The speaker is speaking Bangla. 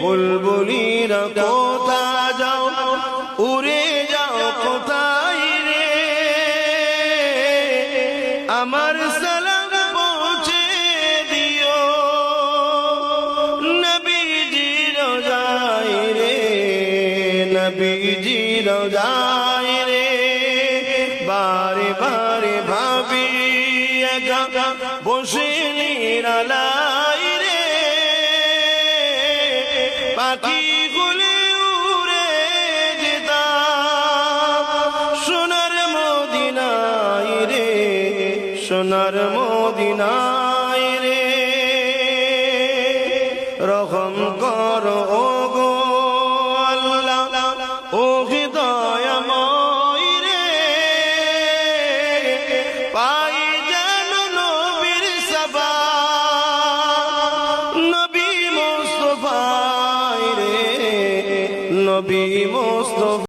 বুলবুলিরা কোথা যাও, উড়ে যাও কোথায় রে, আমার সালাম পৌঁছে দিও নবীজি রোজায় রে, নবীজি রোজায় রে। বারে বারে ভাবি একা বসে নিরালাই রে, পাখি গুলি উড়ে যেতাম সোনার মদিনায় রে, সোনার মদিনায় রে। রহম করো ও গো আল্লাহ, ও হৃদয়ময় রে, পাই যেন নবীর সাবা, নবী মুস্তাফা রে, নবী মুস্তাফা।